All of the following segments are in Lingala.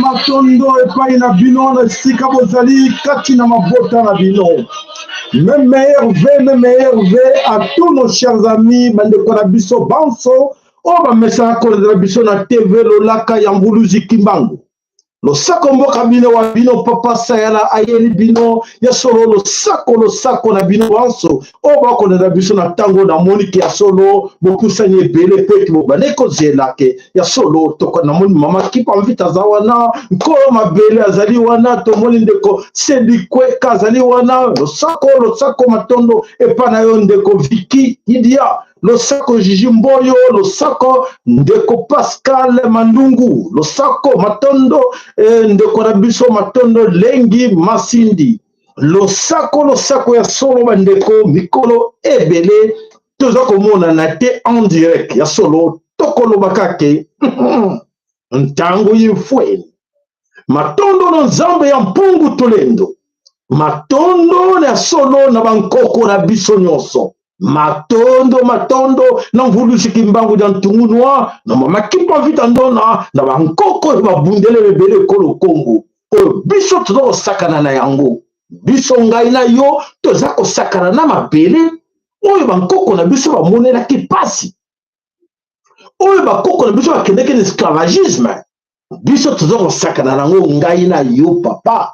Matondo epai na bino na sika bozali kati na mabota na bino. Même meilleur vœu à tous nos chers amis bandeko na biso banso o ba mesa ko na biso na TV Lolaka ya Mbuluzi Kimbangu. Lo sako mboka bino wa bino papa sayala ayeli bino ya solo lo sako na bino banso o ba ko na biso na tango na moniki ya solo bokusanye bele peti bo baneko zelake ya solo toko na moni mama kipa mvita za wana nkolo mabele azali wana to moni ndeko sedikwe kazali wana lo sako matondo epa na yo ndeko Viki Idia lo sako Jiji Mboyo lo sako ndeko Pascal Mandungu lo sako matondo ndeko na biso matondo Lengi Masindi lo sako ya solo bandeko mikolo ebele toza komona na te en direct ya solo tokolo bakake ntango yifweni matondo no nzambe ya mpungu tolendo matondo na solo na bankoko na biso nyonso matondo na Mbuluzi Kimbangu ya ntungunwa na mama kipa vita ndona na bankoko babundele bebele kolo Kongo o biso tozo sakana na yango biso ngai na yo toza ko sakana na mabele oyo bankoko na biso bamonela kipasi oyo bakoko na biso bakendeke na esclavagisme biso tozo ko sakana nango ngai na yo papa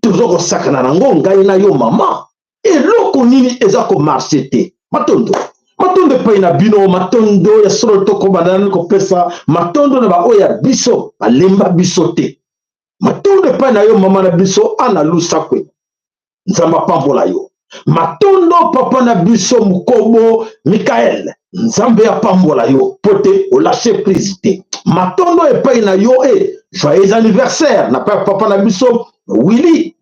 tozo ko sakana nango ngai na yo mama eloko nini eza ko marche te matondo epai na bino matondo ya solo toko banana ko pesa matondo na ba oya biso balemba biso te matondo epai na yo mama na biso ana lusakwe nzamba pambola yo matondo papa na biso mukobo Mikael nzambe ya pambola yo pote o lâcher prise te matondo epai na yo joyeux anniversaire na papa na biso Willy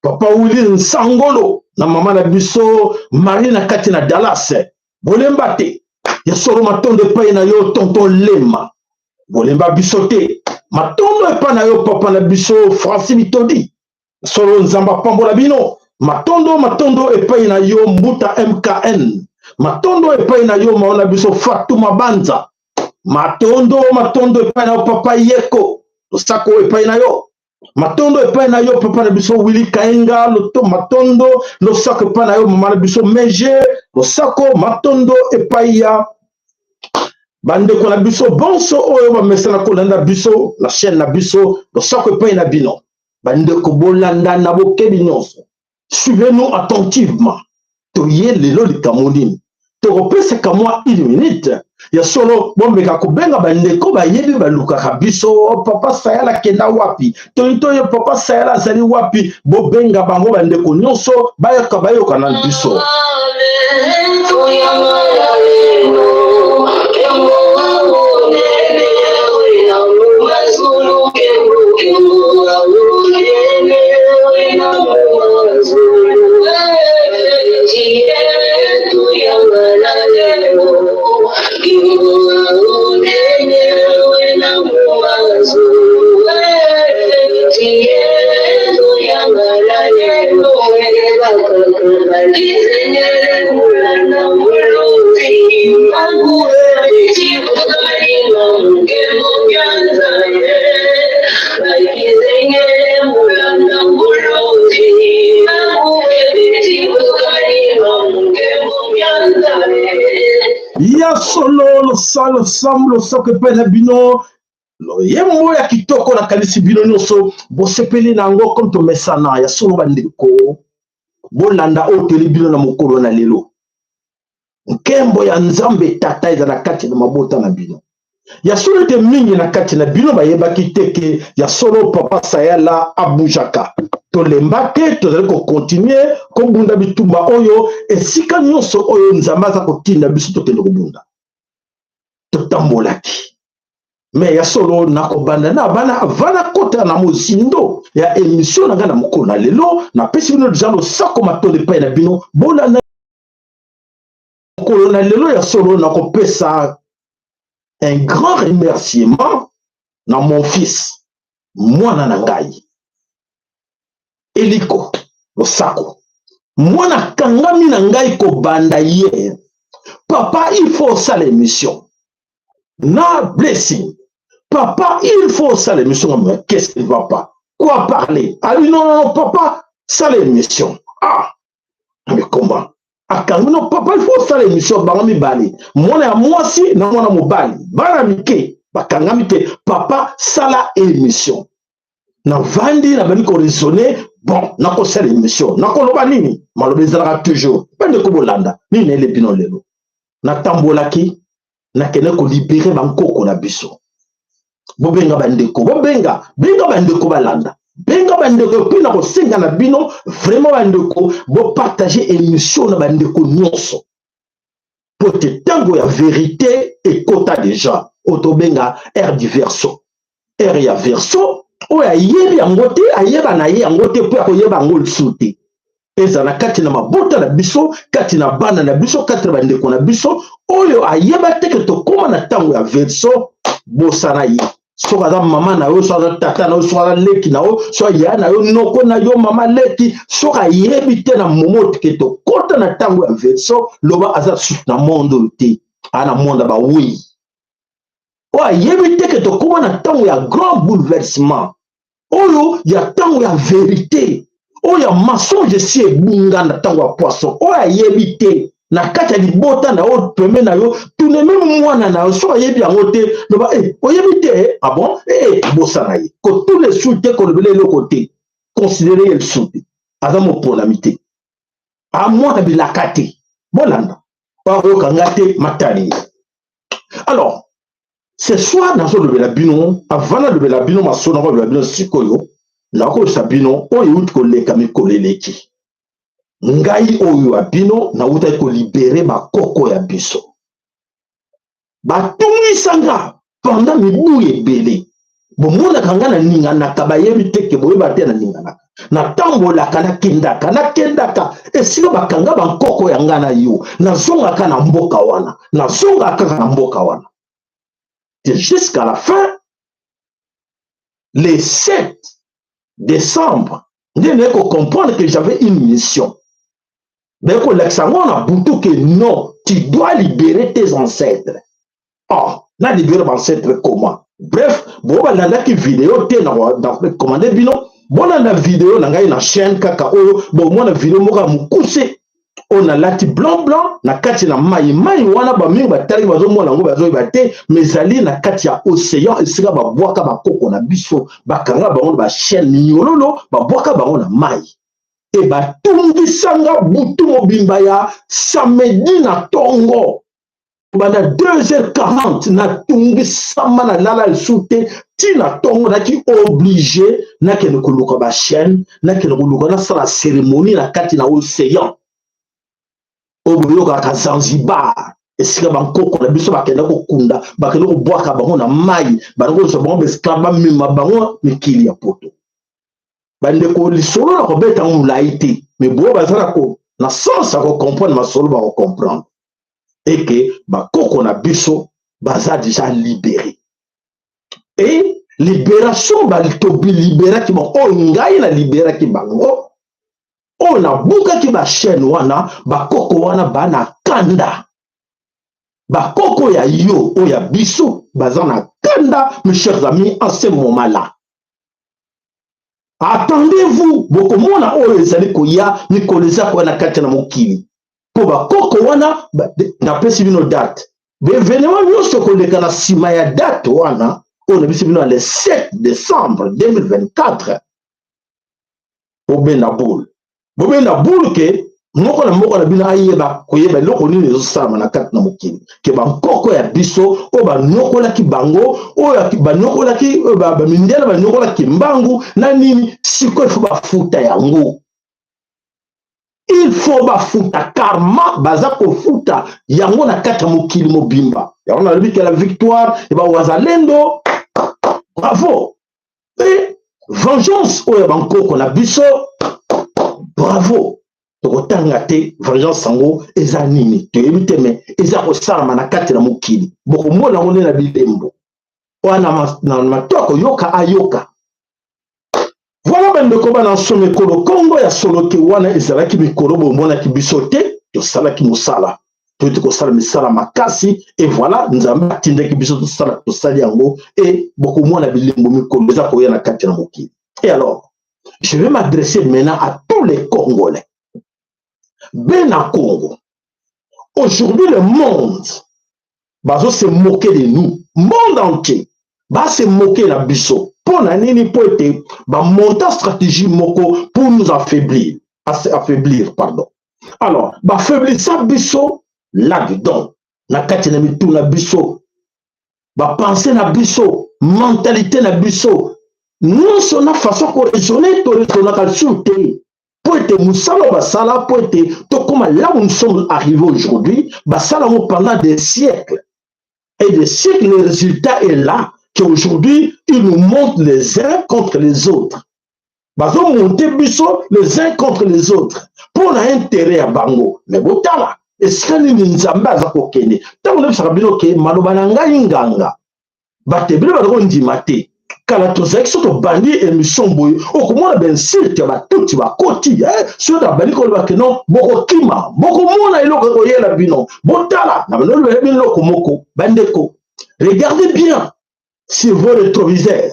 papa Willy Nsangolo na mama na biso Marie na kati na Dallas bolemba te ya solo matondo epai na yo tonton Lema bolemba biso te matondo epai na yo papa na biso Francis Mitodi solo nzamba pambola bino matondo epai na yo Mbuta MKN matondo epai na yo maona biso Fatuma Banza matondo epai na yo papa Yeko sako epai na yo matondo epai na yo papa na biso Willy Kaenga matondo lo sako epai na yo mama na biso Meje lo sako matondo epai ya bandeko na biso bonso oyo bamesana kolanda biso la chaîne na biso lo sako epai na bino bandeko bolanda na bokebi nyonso suivez-nous attentivement toye lelo likamolini tokopesaka mwa 1 minute ya solo bombeka kobenga bandeko bayebi balukaka biso papa sayala kenda wapi toyo papa sayala azali wapi bobenga bango bandeko nyonso bayoka na biso ya solo lo soko epai na bino yembo ya kitoko na kalisi bino nyonso bosepeli na yango comme tomesana ya solo bandeko bolanda oyo toli bino na mokolo na lelo nkembo ya nzambe tata eza na kati na mabota na bino ya solo te mingi na kati na bino bayebaki te ke ya solo papa Sayala abujaka tolemba te tozali kokontinue kobunda bitumba oyo esika nyonso oyo nzambe aza kotinda biso tokende kobunda totambolaki me ya solo nakobanda na bana vana kota na mozindo ya émission na nga na mokolo na lelo napesi bino deja losako matondo epai na bino bolanda mokolo na lelo ya solo nakopesa un grand remerciement na mon fils mwana na ngai Eliko losako mwana kangami na ngai kobanda hier papa il faut ça l'émission na blessing papa il faut ça l'émission mais qu'est-ce qu'il va pas quoi parler ah oui non non papa ça l'émission ah mais comment akangi non papa il faut ça l'émission bango mibali mwana ya mwasi na mwana mobali bana mike bakangami te papa sala émission na vandi na bali ko raisonner bon nako sala émission nako loba nini maloba ezalaka toujours pende ko bolanda nini ele bino lelo na tambolaki na kene ko libérer bankoko na biso bobenga bandeko bobenga bandeko balanda benga bandeko puis na ko senga na bino vraiment bandeko bo partager émission na bandeko nyonso pour te tango ya vérité et kota déjà otobenga air diverso air ya verso oyo ayebi yango te ayeba na ye yango te mpo ya koyeba yango lisusu te ezala kati na mabota na biso kati na bana na biso kati na bandeko na biso oyo ayeba te ke tokóma na ntango ya verso bosana ye soki aza mama na yo soki aza tata na yo soki aza leki na yo soki ya na yo noko na yo mama leki soki ayebi te na momo ke tokɔta na ntango ya verso loba aza susu na monde oyo te aa na monde bawei oyo ayebi te ke tokóma na ntango ya grand bouleversement oyo ya ntango ya vérité oyo ya mensonge esi ebunga na ntango ya poisson oyo ayebi te na kati ya libota na yo peme na yo tuneme mwana na yo soki ayebi yango te loba oyebi te ah bon bosana ye kotuna esu te kolobela eloko te konsidere ye lisu te aza moponami te amwana bilaka te bolanda oyokanga te matali alors ce soir nazolobela bino avant nalobela bino maso nakolobela bino sikoyo nakolobisa bino oyo euti koleka mikolo eleki ngai oyo ya bino nautaki kolibere bakoko ya biso batungisanga pendant mibu ebele bomonaka nga na ninganaka bayebi teke boyeba te na ninganaka natambolaka nakendaka esika bakanga bankoko ya nga na yo nazongaka na mboka wana nazongaka kaka na mboka wana jusqu'à la fin le 7 décembre nde naye comprendre que j'avais une mission mais que l'examen a boutou que non, tu dois libérer tes ancêtres. Oh, na libérer mes ancêtres comment? Bref, bon, on a qui vidéo, t'es dans commandé bino, bon, on a vidéo, on a une chaîne kaka, bon, moi, la vidéo, moi, mon coussé, on a lati blanc, na kati na mai, wana ba mingi batali bazo mwana ngo bazo ibate, mais ali na kati ya océan, esika ba boaka ba koko na biso, ba kanga ba on ba chaîne nyololo, ba boaka ba on na mai. Et bah tungisanga butu mobimba ya samedi na tongo bana 2h40 na tungisama na lala soute ti na tongo na ki obligé na kene koluka ba chaîne na kene koluka na sala cérémonie na kati na océan oboyoka ka Zanzibar esika bankoko na biso bakenda kokunda bakenda kobwaka bango na mai bango so bango besklaba mima bango mikili ya poto bandeko lisolo na kobeta mulai te mais bo bazala ko na sens à comprendre masolo ba comprendre et que bakoko na biso baza déjà libéré et libération balitobi libéra ki bon o ngai na libéra ki bango o na buka ki ba chaîne wana bakoko wana bana kanda bakoko ya yo o ya biso baza na kanda mes chers amis en ce moment là. Attendez-vous, beaucoup mona oyo ezali koya mikoleza kwa na kati na mokili. Po ba koko wana na pesi bino date. Be événement nyonso koleka na sima ya date wana, on a bisi bino le 7 décembre 2024. Bobena boule ke moko na bino ayeba koyeba eloko nini ezosalama na kati na mokili ke bankoko ya biso oyo banyokolaki bango oyo banyokolaki bamindele banyokolaki mbangu na nini sikoyo ifo bafuta yango. Il faut bafuta karma baza kofuta yango na kati ya mokili mobimba yango nalobi ke la victoire eba wazalendo bravo e vengeance oyo bankoko na biso bravo tokotanga te vengeance yango eza nini toyebi te me eza kosalama na kati na mokili bokomona yango nde na bilembo wana na matoko yoka ayoka. Voilà bandeko bana nsome ekolo kongo ya solo ke wana ezalaki mikolo bomonaki biso te tosalaki mosala toyeti kosala misala makasi et voilà nzambe atindaki biso tosali yango et bokomona bilembo mikolo eza koya na kati na mokili. Et alors je vais m'adresser maintenant à tous les Congolais. Bena Congo. Aujourd'hui, le monde va se moquer de nous. Monde entier va se moquer de Bisso. Pour nani pour être monter stratégie moko pour nous affaiblir. Affaiblir, pardon. Alors, affaiblir ça Bisso là-dedans. Na kati na mitu na Bisso. Penser na Bisso. Mentalité na Bisso. Nous sommes na façon qu'on raisonner, to raisonner à sauter. Pour être Moussala Basala, pour être tout comme là où nous sommes arrivés aujourd'hui, Basala pendant des siècles. Et des siècles, le résultat est là, qu'aujourd'hui, ils nous montent les uns contre les autres. Bazo monter biso les uns contre les autres. Pour l'intérêt à Bango. Mais bon, tala, est-ce que nous nous avons kokene? Tant que nous savons que Malobananga Inganga, Batebile Barondi Mate. Kala tozaki soto bandi émission boye okomona ben sirte ba tuti ba koti sur ta bandi ko ba kenon boko kima boko mona eloko koyela bino botala na bino le bino komoko bandeko. Regardez bien sur vos rétroviseurs.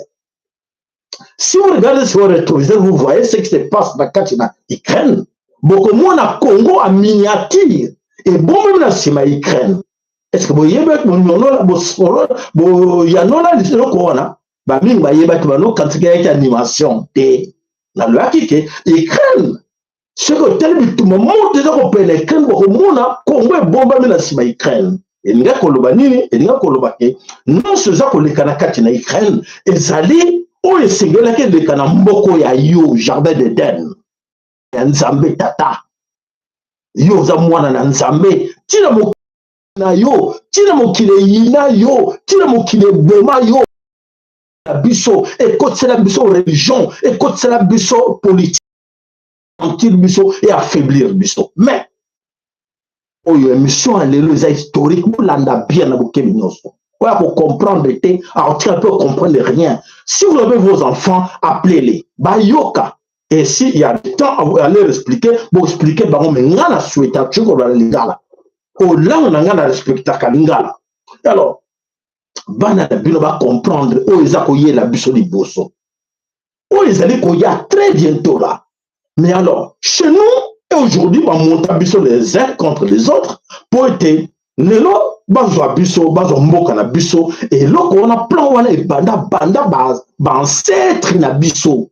Si vous regardez sur vos rétroviseurs, vous voyez ce qui se passe dans la Ukraine. Boko mona Congo en miniature et bon même na sima Ukraine. Est-ce que vous voyez que vous yanola le corona ba mingi ba yeba to bano kantika ya animation te na loaki ke Ukraine ce que tel bitu monte za ko pele Ukraine ko mona Congo e bomba mina sima Ukraine elinga koloba nini elinga koloba ke non ce za ko lekana kati na Ukraine ezali o esengela ke lekana mboko ya yo jardin d'Eden ya Nzambe tata yo za mwana na Nzambe tina mo na yo tina mokile yina yo tina mokile boma yo biso écoute c'est la biso religion écoute c'est la biso politique anti biso et affaiblir biso mais oyo émission alléluia historique vous l'anda bien na bokemi nyonso voilà pour comprendre te alors tu peux comprendre rien si vous avez vos enfants appelez-les bayoka et si il y a du temps à leur expliquer pour expliquer bango mais ngana souhaita tu ko la lingala o langue na ngana respecta kalingala alors bana bino va comprendre où ils accueillent la biso di bosso. Où ils allaient koya très bientôt là. Mais alors, chez nous, et aujourd'hui, on monte biso les uns contre les autres pour être lelo bazo biso bazo mboka na biso et loko on a plan wana et banda ba ancêtre na biso.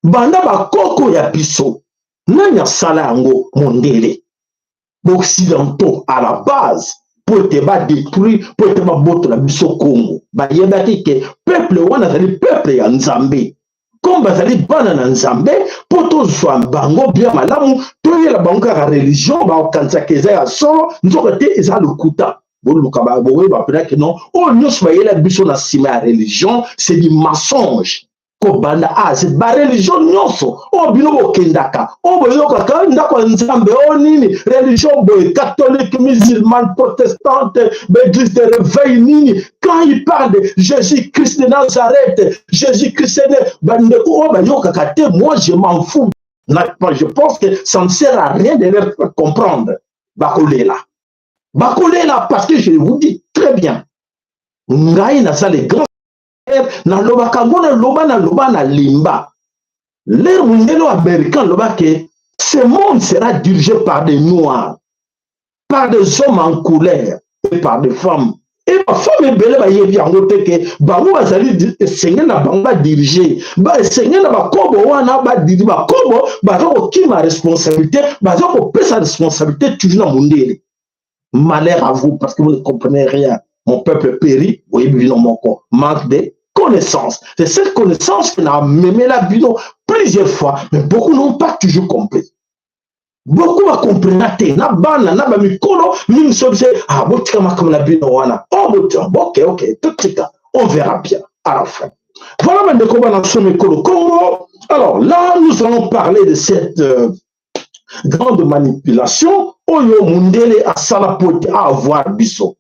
Banda ba koko ya biso. Nanya sala yango mondele. Occidentaux à la base pour être détruit, pour être battu la biso Congo. Bayebaki ke peuple wana zali peuple ya Nzambe. Comme bazali bana na Nzambe, pour to zwa bango bien malamu, to yela bango ka religion ba okanza keza ya solo, nzoka te eza lokuta. Bon luka ba bowe ba pena que non, o nyos ba yela biso na sima ya religion, c'est du mensonge. Ko banda c'est ba religion nyonso o bino bokendaka o boyoka ka ndako Nzambe o nini religion boy catholique musulmane protestante l'église de réveil nini quand il parle de Jésus-Christ de Nazareth Jésus-Christ bande o bayoka ka te moi je m'en fous je pense que ça ne sert à rien de leur comprendre bakolela parce que je vous dis très bien ngai na ça les grands na loba kangona loba na limba l'air mondial américain loba que ce monde sera dirigé par des noirs par des hommes en couleur et par des femmes Et ma femme est belle, bah y est bien côté que bah moi azali seigneur na banga diriger, bah seigneur na ba kobo wana ba diriger ba kobo bah donc qui ma responsabilité, bah donc peut sa responsabilité toujours na mondele. Malheur à vous parce que vous ne comprenez rien. Mon peuple périt, vous voyez bien mon corps, manque de connaissances. C'est cette connaissance qui n'a même la bino plusieurs fois, mais beaucoup n'ont pas toujours compris. Beaucoup va comprendre na bana na ba mikolo mimi sobse ah botika makam na bino wana oh botika ok tout tika on verra bien à la fin. Voilà bande ko bana so mikolo Congo. Alors là nous allons parler de cette grande manipulation oyo mundele asala pote à avoir biso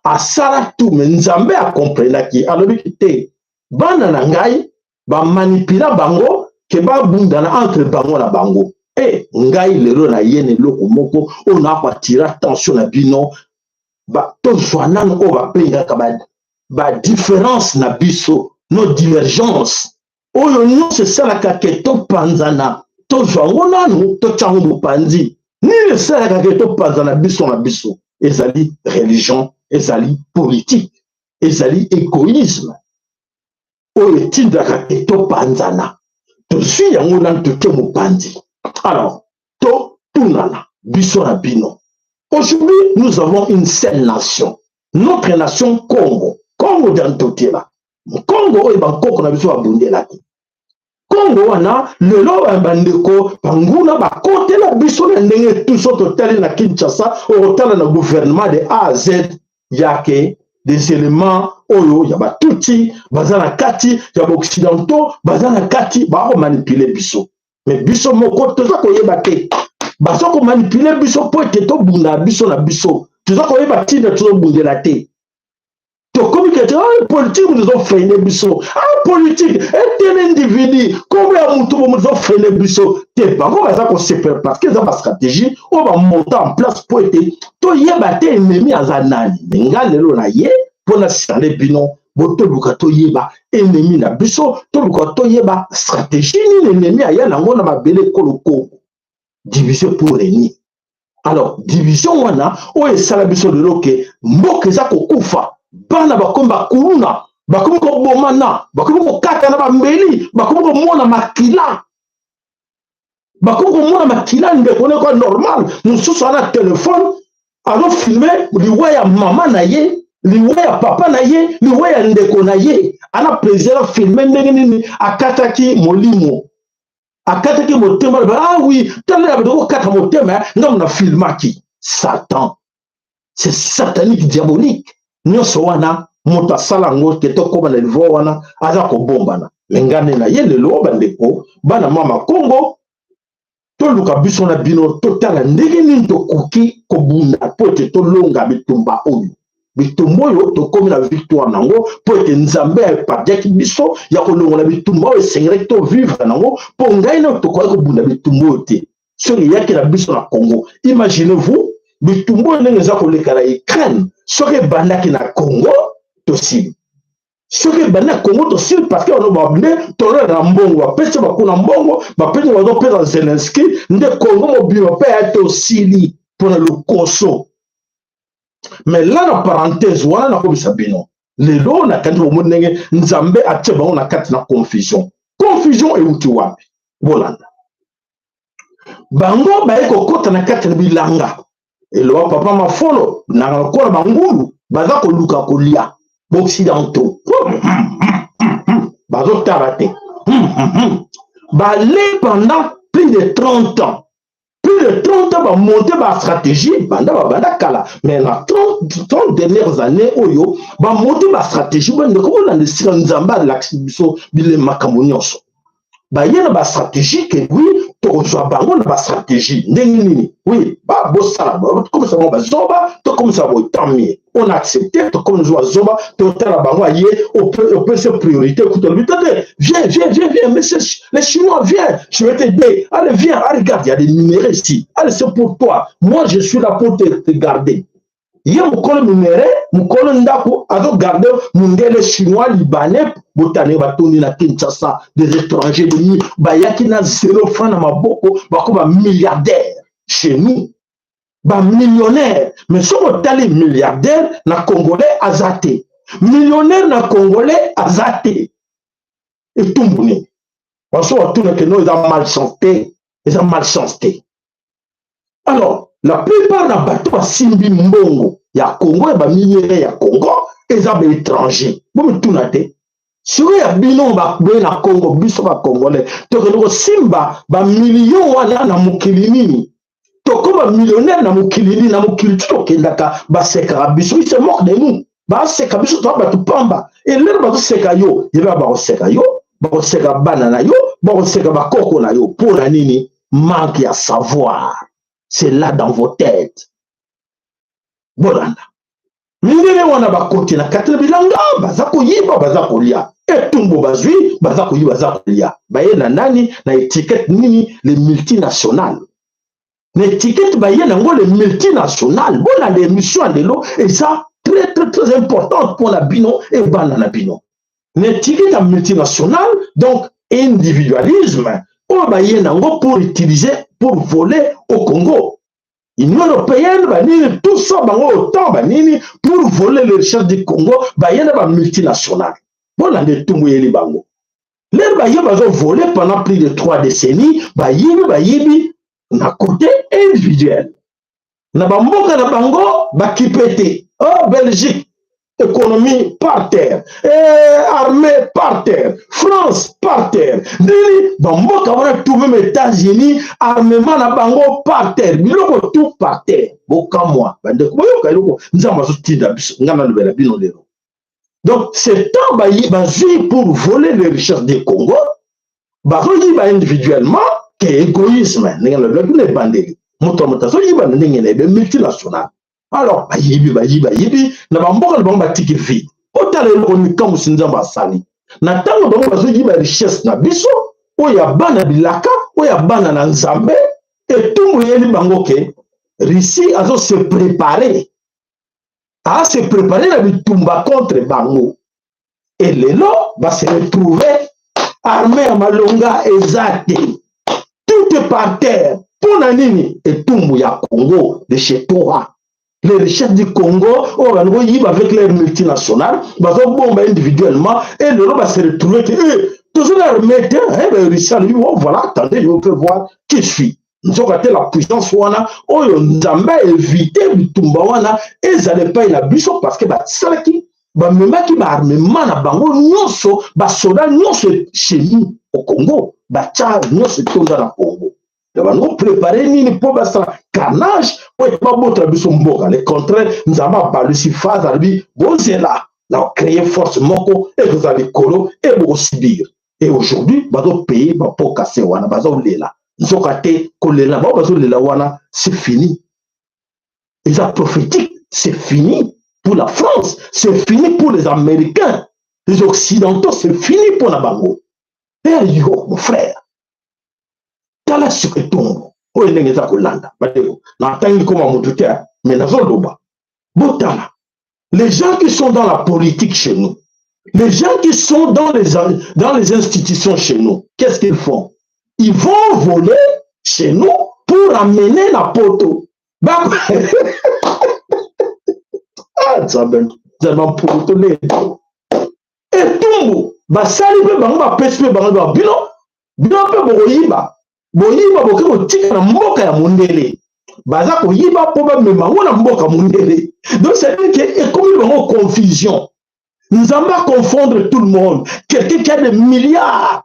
asala tout mais nzambe a comprendre ki alobi te bana na ngai ba manipula bango ke ba bundana entre bango na bango. Eh, ngai lelo na yene loko moko on a pas tiré attention na bino ba to zwanana o ba penga ka ba différence na biso nos divergences oyo non c'est ça la kaketo panzana to zwango nanu to chango panzi ni le ça la kaketo panzana biso na biso ezali religion ezali politique ezali égoïsme oyo tinda kaketo panzana to suis yango nan to te mopanzi. Alors, to tunana, biso na bino. Aujourd'hui, nous avons une seule nation. Notre nation Congo. Congo dans tout là. Congo est en Congo na biso abundela. Congo wana lelo bandeko banguna ba côté la biso na ndenge tout so total na Kinshasa au total na gouvernement de A à Z yake des éléments oyo ya batuti bazana kati ya occidentaux bazana kati ba manipuler biso. Mais biso moko toza koyeba te bazo ko manipuler biso po ete to bunda biso na biso toza koyeba tina tozo bundela te to communiquer politique nous ont freiné biso politique est un individu comme ya mutu nous ont freiné biso te bango baza ko se faire parce que ça ba stratégie on va monter en place po ete to yeba te ennemi azanani ngalelo na ye pona sale bino boto luka to yeba ennemi na biso to luka to yeba stratégie ni ennemi aya nango na mabele koloko diviser pour régner. Alors division wana o esala biso de loke mboka za kokufa bana bakomba kuluna bakomi ko bomana bakomi ko kata na bambeli bakomi ko mona makila bakomi ko mona makila ndeko ne ko normal mususu ana téléphone alors filmer liwa ya mama na ye liwa ya papa na ye liwa ya ndeko na ye ana plaisir filmer ndenge nini akataki molimo akataki motema ah oui tala ba kata motema ngam na filmaki Satan c'est satanique diabolique nyonso wana moto asala ngo ke to koma na niveau wana aza ko bombana ngane na ye lelo bandeko bana mama Congo to luka biso na bino totala ndenge nini tokoki kobunda po ete tolonga bitumba oyo bitumba oyo tokomi na victoire nango po ete nzambe apadiaki biso ya kolongola bitumba oyo esengeli to vivre nango po ngai na tokoki kobunda bitumba oyo te soki eyaki na biso na Congo. Imaginez-vous bitumba oyo ndenge eza koleka na Ukraine soki ebandaki na Congo tosili soki ebandi na Congo tosili parce que ono babne tolona na mbongo bapesi bakuna mbongo bapesi bazopesa Zelensky nde Congo mobima mpe ya tosili mpona lokoso. Mais là na parenthèse wana nakobisa bino lelo na kandi bomoni ndenge nzambe atie bango na kati na confusion euti wapi bolanda bango baye kokota na kati na bilanga eloba papa mafolo na lokola bangulu baza koluka kolia boccidentaux bazotala te bale pendant plus de 30 ans ba monter ba stratégie banda kala mais na 30 dernières années oyo ba monter ba stratégie bande ko na ndesika nzamba l'action biso bile makambo nyonso ba yena ba stratégie que oui to zo bango na ba stratégie ndenge nini oui ba bosala comme ça ba zoba to comme ça ba tammi on a accepté to comme zo zoba to tala bango aye au peut se priorité écoute le viens mais les Chinois viens je vais t'aider allez viens regarde il y a des numéros ici allez c'est pour toi moi je suis là pour te garder ye mukolo minere mukolo ndako azo garder mundele chinois libanais botane batondi na Kinshasa des étrangers de nuit bayaki na 0 francs na maboko bako ba milliardaire chez nous ba millionnaire, mais si on tali milliardaire, na Congolais azate. Millionnaire na Congolais azate. Et tout le monde. Parce qu'on tourne que nous, ils ont malchanceté. Ils ont malchanceté. Alors, la plupart des bateaux à Simbi Mbongo, il y a Congo, il y a millionnaire, il y a Congo, ils ont des étrangers. Vous me tournez. Si vous avez bilan na Congo, biso ba Congolais, donc le Simba, ba million wana na mukilini. Toko ba millionnaire na mukilini, na mukilini to kendaka ba seka biso, il se moque de nous. Ba seka biso to ba tupamba. Et leur ba seka yo, il va ba seka yo, ba seka banana yo, ba seka ba koko na yo. Pour la nini, manque à savoir. C'est là dans vos têtes. Bolanda. Mindele wana ba koti na katele bilanga, bazako yiba bazako lia. Et tumbo bazui, bazako yiba bazako lia. Baye na nani, na étiquette nini, les multinationales. L'étiquette baye na ngo les multinationales. Bona les missions de l'eau, et ça, très très très importante pour la bino et banana bino. L'étiquette à multinationale, donc individualisme, on baye na ngo pour utiliser, pour voler au Congo. L'Union européenne, banini, tout ça, autant, banini, pour voler les richesses du Congo, il y a des multinationales. Bon, on a des Tumueli Bango. Les bailleurs ont volé pendant plus de 3 décennies, bayibi, na côté individuel. Na bamboka na bango, bakipete. Oh, Belgique. Économie par terre, armée par terre, France par terre, Bamboka wana tout même États-Unis, armement na bango par terre, biloko tout par terre. Boka moi, bande ko yoka loko, nzamba so tinda biso, ngana lobela bino lelo. Donc c'est temps bazui pour voler les richesses du Congo, bazoyi ba individuellement que égoïsme, ngana lobela bino bandeli. Moto motazo yiba ndengene be multinational. Alors, bayibi, na bamboka na bango batiki vide. Otala eloko mikambo sinzamba asali. Na ntango bango bazoyiba richesse na biso, oyo bana bilaka, oyo bana na nzambe, etumbu yeli bango ke, Russie azo se préparer. A se préparer na bitumba contre bango. Et lelo, va se retrouver armée à malonga ezate. Tout est par terre. Pour na nini, etumbu ya Congo, de chez toi. Les richesses du Congo, on va avec les multinationales, on va bomber individuellement, et le va se retrouver que tous les armées, voilà, attendez, je peux voir qui suit. Nous avons la puissance, on a évité le Tumbawana, et ils n'allaient pas y la biso parce que ça qui, même qui va armement na bango, nous sommes, soldats, nous sommes chez nous au Congo, nous sommes tous dans le Congo. Nous préparer ni pour basa carnage pour pas botre biso mboka. Le contraire, nous avons parlé si phase à lui bozela, n'a créé force moko et vous allez colo et vous subir. Et aujourd'hui, bazo payer ba pour casser wana bazo lela. Nzokate kolela ba bazo lela wana, c'est fini. Et ça prophétique, c'est fini pour la France, c'est fini pour les Américains, les Occidentaux, c'est fini pour la bango. Et yo, mon frère. Tala suketongo oyo ndenge eza kolanda bateko natangi koma mutu te mais nazoloba botala les gens qui sont dans la politique chez nous, les gens qui sont dans les institutions chez nous, qu'est-ce qu'ils font? Ils vont voler chez nous pour amener la poto. Ah, ça va pour tout le monde. Et tout basali pe bango ba pesi pe bango ba bino pe boyiba boyiba boke kotika na mboka ya mondele baza koyiba po bamema ngo na mboka mondele. Donc c'est dire que comme bango confusion, nous allons pas confondre tout le monde. Quelqu'un qui a des milliards,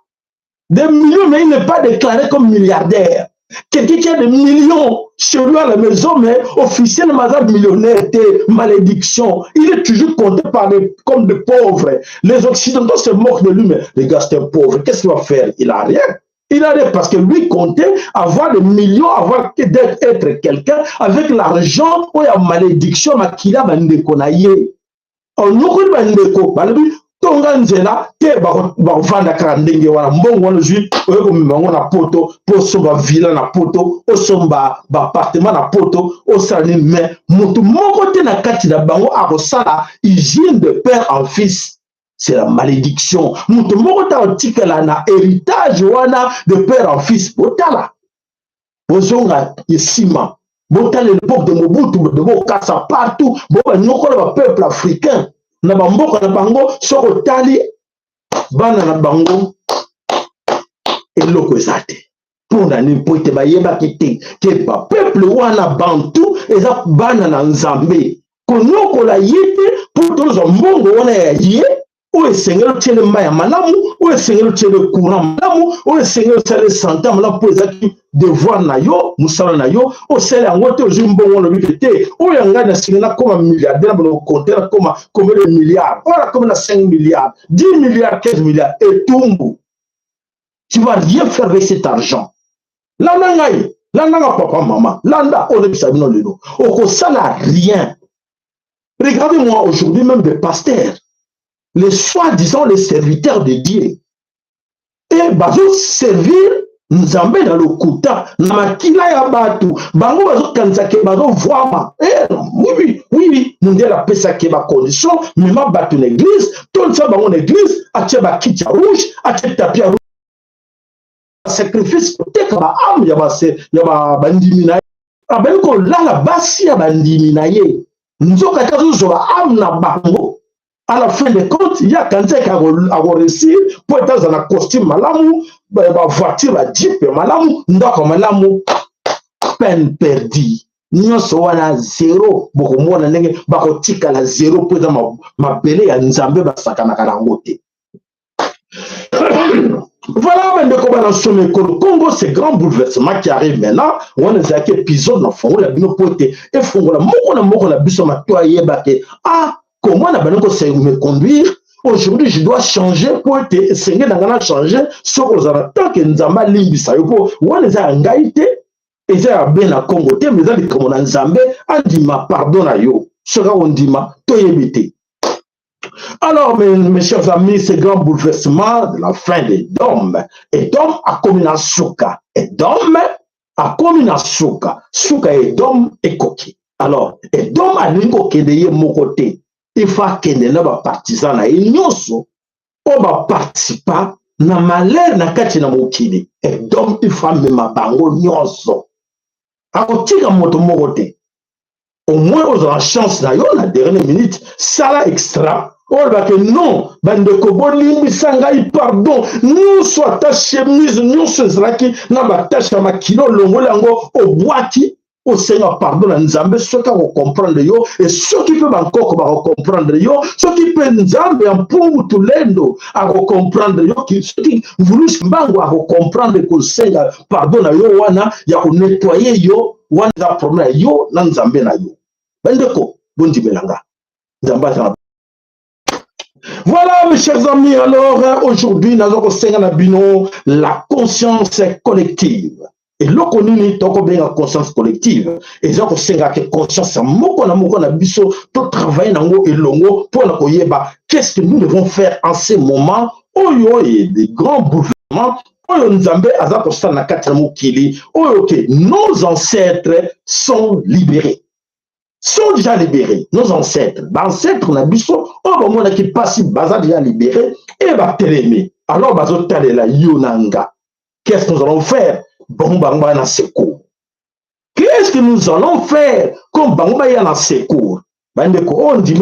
des millions, mais il n'est pas déclaré comme milliardaire. Quelqu'un qui a des millions chez lui à la maison, mais officiellement millionnaire, malédiction. Il est toujours compté comme des pauvres. Les Occidentaux se moquent de lui, mais les gars, c'est un pauvre. Qu'est-ce qu'il va faire? Il n'a rien. Il a rien parce que lui comptait avoir des millions, être quelqu'un avec l'argent où il y a malédiction, mais qu'il a bandé qu'on a yé. On nous connaît bandé tonga nzela te bavanda kaka ndenge wana mbongo wana zwi oyo komema ngo na poto po somba villa na poto osomba appartement na poto osala nini mais moto moko te na kati na bango akosala hygiène de père en fils. C'est la malédiction. Moto moko ta otikala na héritage wana de père en fils. Botala bozonga esima Botal l'époque de Mobutu, de Bokassa partout, Boba Nyokolo, le peuple africain, Nabamboka Nabango, Sorotali, Bana Nabango, et Lokozate. Pour n'importe quoi, yeba kite, que ba peuple wana bantu, et ça bana na nzambe. Konyoko la yete, pour tous les mbongo wana ya yé, ou est seigneur tient le maya malamu, ou est seigneur tient le courant malamu, ou est seigneur tient le santé malamu pour les acquis devoir na yo, musala na yo, ou c'est la ngote au mbongo le bikete, ou yanga na singena comme un milliardaire, dans le compteur comme combien de milliards, voilà comme na 5 milliards, 10 milliards, 15 milliards, et tout. Tu vas rien faire avec cet argent. Landa ngai, landa nga papa, maman, landa, on est sabino lelo. Oko ça n'a rien. Regardez-moi aujourd'hui même des pasteurs, les soi-disant les serviteurs de Dieu. Et bazo servir Nzambe dans le kuta, na makila ya batu, bango bazo kanzake bazo voama. Oui, mundia la pesa ke ba condition, mima batu l'église, tout ça bango l'église, atie ba kitia rouge, atie tapia rouge. Sacrifice peut-être ba âme ya ba bandimi na abel ko la basi ya bandimi na ye nzoka kazo zo ba âme na bango à la fin des comptes il y a quand c'est à réussir pour être dans un costume malamu ba voiture ba jeep malamu ndako malamu peine perdue nyonso wana zéro bokomona ndenge bakotika la zéro pour dans mabele ya nzambe basakana karango te. Voilà, le Congo, c'est grand bouleversement qui arrive maintenant. On est à épisode dans fond la bino poté et fond la moko la biso matoa yebake. Ah, comment on a besoin de me conduire? Aujourd'hui, je dois changer pour être enseigné dans la changer sur aux tant que nzamba limbisa yopo. On est à ngaité et ça bien à Congo te mais ça dit comme on nzambe andima pardon à yo. Sera on dima to yebite. Alors, mes chers amis, ce grand bouleversement de la fin des Dom, et Dom a commis un souka, et Dom a commis un souka, souka et Dom et coquille. Alors, et Dom a l'ingo qui est de mon côté, il faut qu'il y ait des partisans, et nous, on va participer na malheur na kati na mokili, et Dom il faut même ma bango nyonso. A côté de mon côté, au moins, on a la chance, na la dernière minute, ça là extra. Oh, bah que non, bande koboli, sangai, pardon, nous soit ta chemise, nous soit qui n'a pas tâche à ma kilo, longolango, au boîtier, au Seigneur, pardon, à Nzambe, ceux qui vont comprendre yo, et ceux qui peuvent encore comprendre yo, ceux qui peuvent Nzambe, en pour tout l'endo, à comprendre yo, ceux qui voulaient mbango, à comprendre que le Seigneur, pardon, à yo, wana, ya ko nettoyer yo, wana, la problème, yo, na Nzambe na yo. Bande ko, bon dimelanga, Nzamba, voilà mes chers amis, alors aujourd'hui nous avons la conscience collective. Et là qu'on est la conscience collective, et nous avons la conscience na biso pour travailler dans et longo pour la koyeba qu'est-ce que nous devons faire en ces moments où il y a des grands bouleversements, où nous avons nos ancêtres sont libérés. Sont déjà libérés, nos ancêtres. L'ancêtre, on a biso, on a qui passe, baza déjà libéré, et va télémer. Alors, bazo talela yonanga. Qu'est-ce que nous allons faire? Bon, bangba na secours. Qu'est-ce que nous allons faire comme bangba na secours? On dit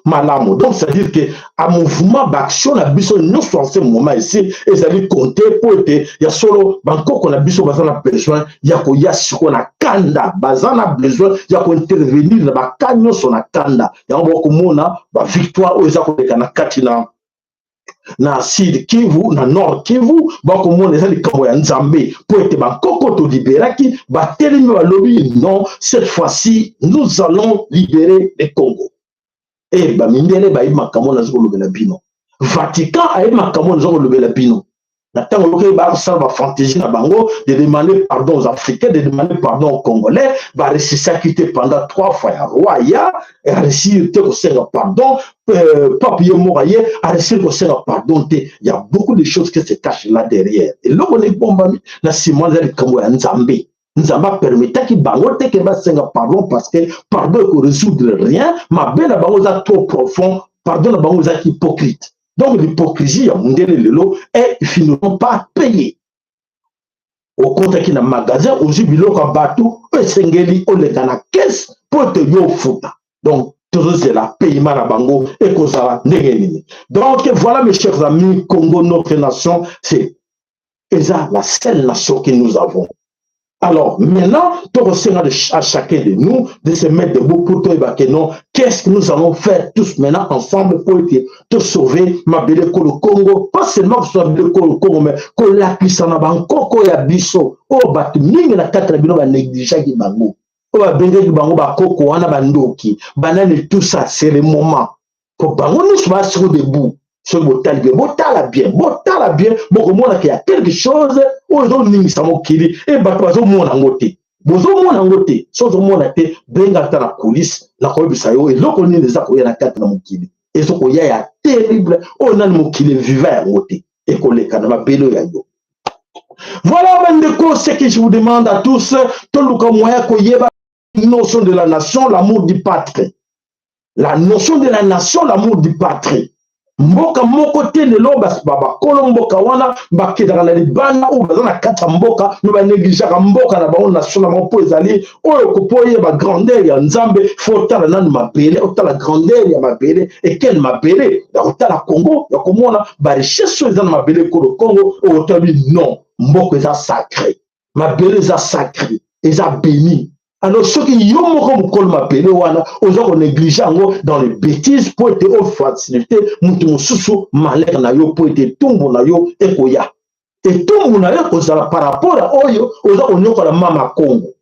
malamu. Donc, c'est-à-dire que à mouvement d'action, la biso nous sommes en ce moment ici, et ça veut compter pour être, il y a solo, banco qu'on a biso, bazan a besoin, il y a qu'on y a sur qu'on a kanda, bazan a besoin, il y a qu'on intervenir, dans la canyon son a kanda, il y a un beaucoup mona, ba victoire, ou il y a qu'on a katina. Na Sud Kivu, na Nord Kivu, bako mona ezali kambo ya Nzambe pour être bakoko to libéraki, ba telemi ba lobby non, cette fois-ci nous allons libérer le Congo. Et ba mindele ba ima kamona zo lobela bino. Vatican a ima kamona zo lobela bino. Na tango loke ba salva fantaisie na bango de demander pardon aux Africains, de demander pardon aux Congolais, ba ressuscité pendant 3 fois ya roi ya, et réussir te ko pardon. Papier Moraye a réussi au Seigneur pardon. Il y a beaucoup de choses qui se cachent là derrière. Et là, on est bon, na Simon Zalikambo Nzambe. Nzamba permettait qu'il bangote que va Seigneur pardon parce que pardon ne résoudre rien, mais ben la bangoza trop profond, pardon la bangoza hypocrite. Donc l'hypocrisie, est finalement pas payée. au compte qui na magasin aussi biloko ya bato esengeli oleka na caisse po te yo futa. Donc toujours c'est la paiement na bango et kozala ndenge nini. Donc voilà mes chers amis, Congo, notre nation, c'est la seule nation que nous avons. Alors maintenant, à chacun de nous de se mettre debout pour que non, qu'est-ce que nous allons faire tous maintenant ensemble pour te sauver ma belle le Congo, pas seulement que ce soit le Congo, mais que la puissance na bankoko ya biso, oh batu mingi na katra bino ba négliger ki bango, oh ba benge ki bango ba koko wana bandoki, banane tout ça, c'est le moment. Pour bango nous sommes sur debout. Ce botal bien, botal bien, beaucoup moins qu'il y a quelque chose où ils ont mis ça mokili et bateau mon angoté. Bozo mon angoté, sans mon até, benga ta la police, la kobisayo et l'autre ni les akoya na quatre na mokili. Et ce qu'il y a terrible, on a le mokili vivant angoté et qu'on les canama belo yayo. Voilà ce que je vous demande à tous, tout le moyen qu'on y ait la notion de la nation, l'amour du patrie. La notion de la nation, l'amour du patrie. Mboka moko te lelo baba kolo mboka wana bakedaka na libanda ou baza na kati ya mboka me banegligeaka mboka na bango nation na bango mpo ezali oyo kopo oyeba grandeur ya nzambe fo otala nani mabele otala grandeur ya mabele ekele mabele ya kotala Congo ya komona barichesse oyo eza na mabele kolo Congo oyo otali non mboka eza sacré mabele eza sacré eza béni. Alors, ceux qui y ont mokolo mapele wana, aux gens négligent dans les bêtises pour être au facilité, moutou sousou malheur na yo pour être tombo na yo ekoya. Et tombo na yo kozala par rapport à oyo, aux gens on yoka la mama Congo.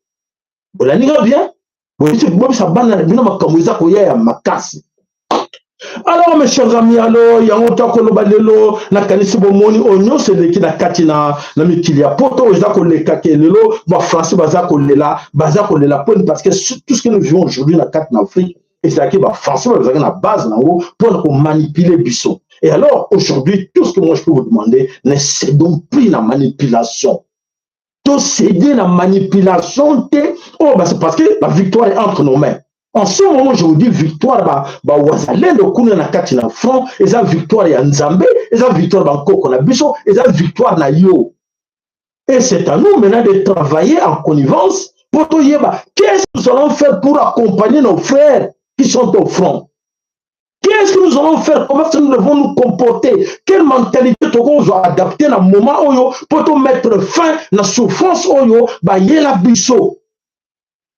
Vous la niga bien? Vous dites que ça bana bina makamouza koya ya makasi. Alors mes chers amis, alors yango takolo balelo na kanisi bomoni onyo seleki na kati na mikili ya poto oza koleka kelelo ba français baza kolela point parce que tout ce que nous vivons aujourd'hui na kati na Afrique et c'est que ba français baza na base na haut pour manipuler biso. Et alors aujourd'hui tout ce que moi je peux vous demander, ne cédons plus la manipulation. Tout céder la manipulation c'est parce que la victoire est entre nos mains. En ce moment, je vous dis victoire, wazalendo kuna na kati na front, et ça victoire ya Nzambe, et ça victoire bankoko na biso, et ça victoire na yo. Et c'est à nous maintenant de travailler en connivence pour tout yeba. Qu'est-ce que nous allons faire pour accompagner nos frères qui sont au front? Qu'est-ce que nous allons faire? Comment nous devons nous comporter? Quelle mentalité nous allons adapter dans le moment oyo pour mettre fin à la souffrance oyo, yela biso?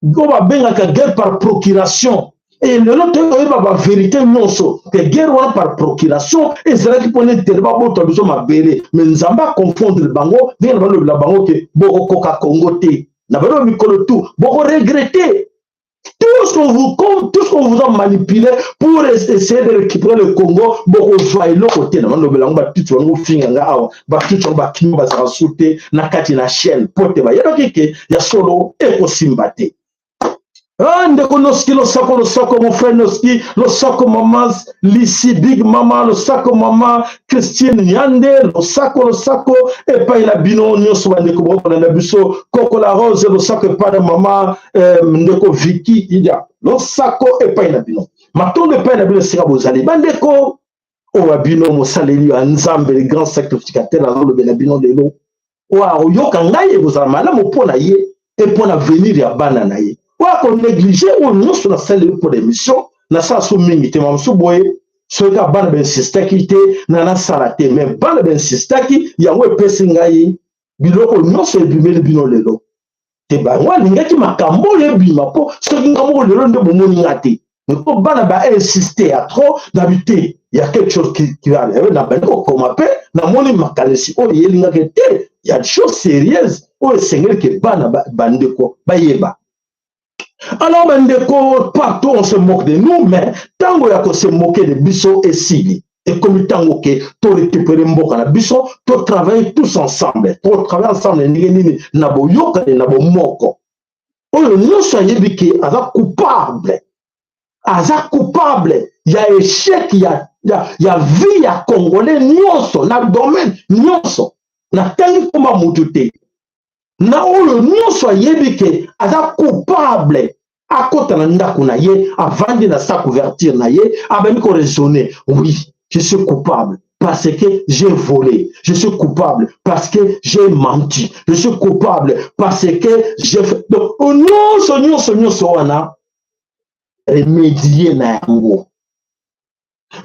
Goba benga guerre par procuration et le lot la vérité non so que guerre par procuration et c'est là qui pone terba boto biso mabele mais nzamba confondre bango bien la bango que boko koka Congo te na balo mikolo tout boko regretter tout ce qu'on vous a manipulé pour essayer de récupérer le Congo boko joie le côté na balo bango ba titu bango finga nga awa ba titu ba kimo ba sa sauter na kati na chaîne pote ba yero keke ya solo eko simbate. Ndeko noski lo sako mon frère noski lo sako maman Lisi Big Mama lo sako maman Christine Nyande lo sako et pas la bino nyonso bandeko boko na biso Coco la Rose lo sako pas de maman ndeko Vicky Ida lo sako et pas la bino matonde pas la bino sika bozali bandeko o bino mosaleli ya Nzambe le grand sacrificateur la le bino de l'eau wa yoka ngai bozala malamu pona ye et pona venir ya bana na ye. Qu'on néglige ou nous sur la scène pour l'émission, na sa sou mingi te mam sou boye, so ka bana ben sistaki te na na sarate mais bana ben sistaki ya we pesi ngai biloko non se bimele bino lelo. Te ba wa linga ki makambo le bima po so ngamo lelo ndo bomoni ngate. Mais ko bana ba insister à trop d'habiter, il y a quelque chose qui va aller na ben ko komape na moni makalesi o yelinga ke te, il y a des choses sérieuses o sengel ke bana bandeko ba yeba. Alors, partout on se moque de nous, mais tango ya ko se moquer de biso et sili. Et comme tango ke to récupérer mboka na biso, to travailler tous ensemble. To travailler ensemble ni na bo yoka na bo moko. Oyo nyonso yebi ke aza coupable. Aza coupable. Ya échec ya vie ya congolais nyonso na domaine nyonso. Na tangi kuma mutute. Na oyo nyonso yebi ke aza coupable akota na ndako na ye avandi na sa couverture na ye abemi ko raisonner oui je suis coupable parce que j'ai volé. Je suis coupable parce que j'ai menti. Je suis coupable parce que j'ai fait... Donc, nyonso wana remédier na yango.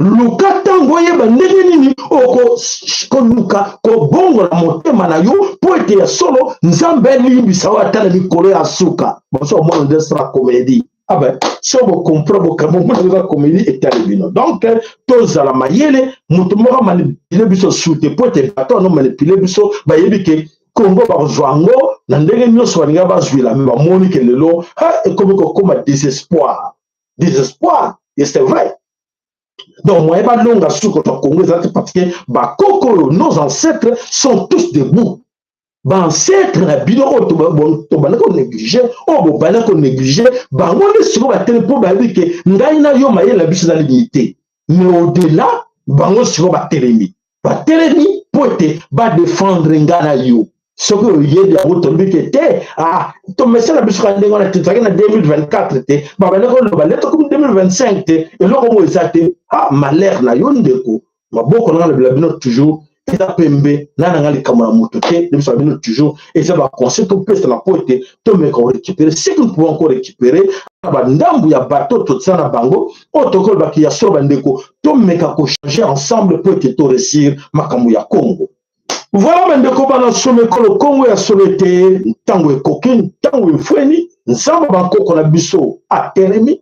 Luka tango yeba ndenge nini okoluka kobongola motema na yo po ete ya solo nzambe alimbisa yo ata na likolo ya suka. Bonso mwana nde sera comédie. Ah ben, so bo comprendre bokambo mwana nde comédie etali bino. Donc tozala mayele moto moko manipule biso sute po ete bato no manipule biso bayebi ke Congo bazwa ngo na ndenge nyonso balinga bazwila me bamoni ke lelo ekomi kokoma désespoir. Désespoir, et c'est vrai. Donc, moi, longa suko to Congo, parce que nos ancêtres sont tous debout. Ancêtres na bino to bana ko négliger, o bana ko négliger, bango le suko ba tele po ba bi ke ngai na yo maye la biso na limité. Mais au-delà, bango suko ba telemi. Ba telemi po te ba défendre ngana yo. Ce que il y a des qui était ton message la biso ndenge on a titaki na 2024 te ba bana ko ba leto comme 2025 te et là comme ça te malheur na yo ndeko maboko na la bino toujours et ta pembe na nga likamala moto te de biso bino toujours et ça va conseil to peste la pote to me ko récupérer ce que nous pouvons encore récupérer ba ndambu ya bateau tout ça na bango otokol ba ki ya so ba ndeko to me ka ko changer ensemble pour que to réussir makambo ya Congo. Voilà, maintenant, comment on somme le Congo et Solete, Tango et Coquin, Tango et Foueni, Nzamba Banko qu'on a biso à Térémi,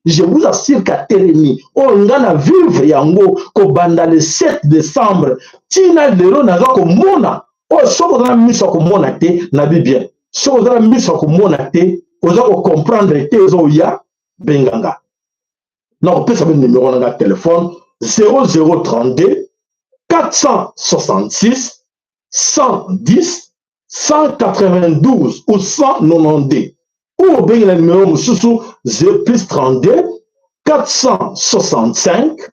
je vous assure qu'à Térémi, on a vivre yango, ko banda le 7 décembre, Tina Lero naga ko mona, so ko na miso ko mona te, na bien, so ko na miso ko mona te, oza ko comprendre te zo ya benganga. Non, on peut savoir le numéro de téléphone 0032 466 110 192 ou 192 ou bien le numéro sous plus 32 465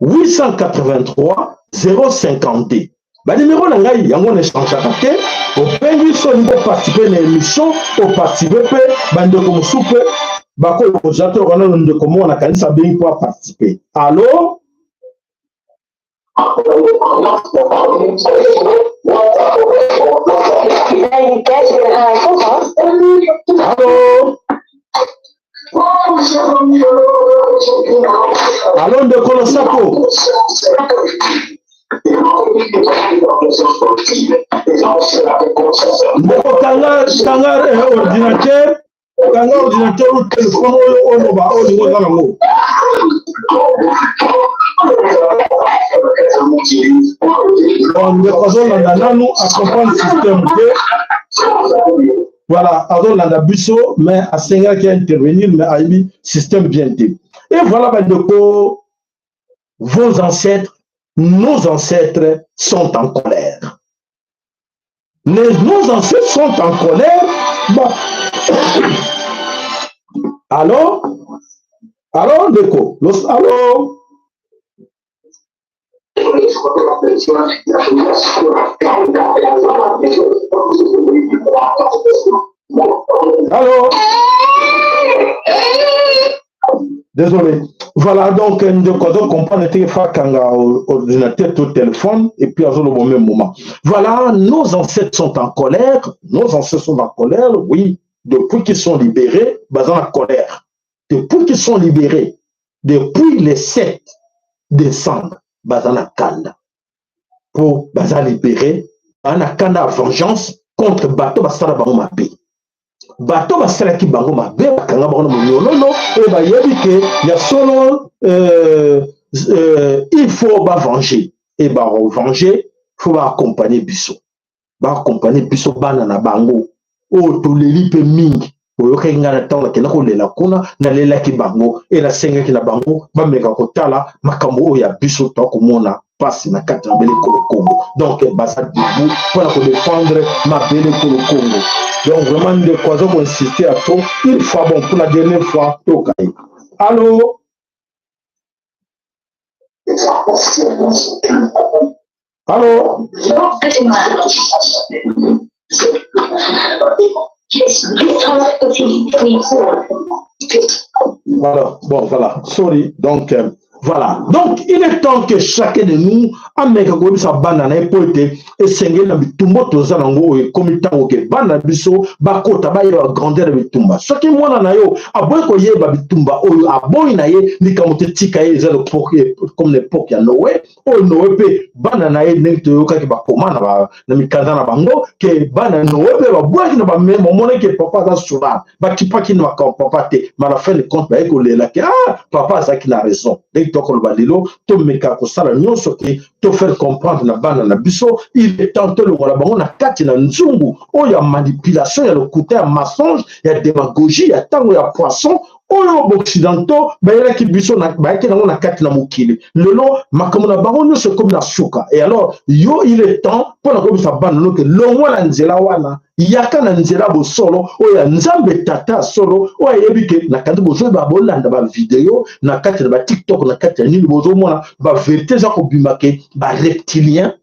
883 052. Le numéro là, il y a un échange à côté. Au pays sur niveau participer à l'émission, au participer bande comme soupe, bako ojato wana ndo komo na kanisa bien pour participer. Allô? Allô de Kolosako. Ordinateur ou téléphone on va au niveau de la mot. Voilà, alors on a busso, mais à 5 ans qui a intervenir, mais à lui, système bien dit. Et voilà, vos ancêtres, nos ancêtres sont en colère. Nos ancêtres sont en colère. Bon. Alors, Deco, alors. Allô? Désolé. Voilà, donc, nous comprenons que ordinateur, tout téléphone, et puis à le même moment. Voilà, nos ancêtres sont en colère. Nos ancêtres sont en colère, oui. Depuis qu'ils sont libérés, basant la colère. Depuis qu'ils sont libérés, depuis le 7 décembre, basant la canne. Pour basant libérer, basant la canne à vengeance contre bateau basala bango mabe. Bateau basala ki bango mabe, bakanga bango monyolono, et ba yebi ke ya solo il faut ba venger. Et ba revenger, il faut ba accompagner biso. Ba accompagner biso bana na bango. O to leli pe mingi. Oyoke ngana tanga kena ko lela kuna na lela ki bango et la senga ki na bango ba meka kotala makambo ya biso to ko mona passe na kata bele ko Congo. Donc basa debout pour la défendre ma bele ko Congo. Donc vraiment de quoi on insister à tout une fois bon pour la dernière fois to kai. Allô? Allô? Voilà, bon, voilà, sorry. Donc, Voilà. Donc, il est temps que chacun de nous, amène sa banane et s'engage dans le tumbo tozanango et comme tant que banane biso bakota ba yo grandeur de tumba. Ce qui moi na yo aboy ko ye ba bitumba o aboy na ye ni kamote tika ye za le poke comme l'époque ya Noé o Noé pe banana ye nek to ka ki ba komana ba na mikanda na bango ke banana Noé pe ba boy na ba même mona ke papa za souvent ba ki pa ki na papa te mais à la fin de compte ba ko le la ke papa ça qui a raison. To meka ko sala nyonso ke to faire comprendre na bana na biso il est temps le wala bango na kati na nzungu o ya manipulation ya le côté ya mensonge ya démagogie ya tango ya poisson oyo occidentaux bayela ki biso na bayaki nango na kati na mokili lelo makambo na bango nyonso comme na suka et alors yo il est temps pour na kobisa bana no ke longwa na nzela wana yaka na nzela bosolo oyo nzambe tata solo oyo yebi ke na kati bozo ba bolanda ba video na kati na ba TikTok na kati ni bozo mona ba vérité za ko bimake ba reptilien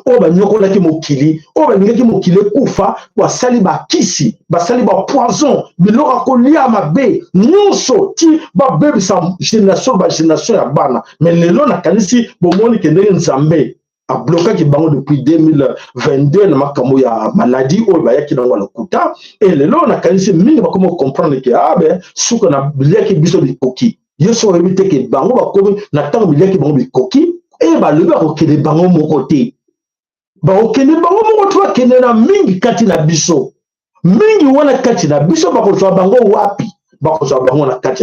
o ba nyokola ki mokili o ba ngeki mokili kufa kwa sali ba kisi ba sali ba poison biloko kolia mabe nyonso ti ba bebe sa génération ya bana mais lelo na kanisi bomoni ke ndenge nzambe a bloqué bango depuis 2022 na makambo ya maladie oyo bayaki nango lokuta et lelo na kanisi mingi bakomi comprendre ke ben suka na biliaki biso bikoki yo so oyebi te ke bango bakomi na ntango biliaki bango bikoki e balobi bakokende bango moko te bakokende bango moko te bakende na mingi kati na biso mingi wana kati na biso bakozwa bango wapi bakozwa bango na kati na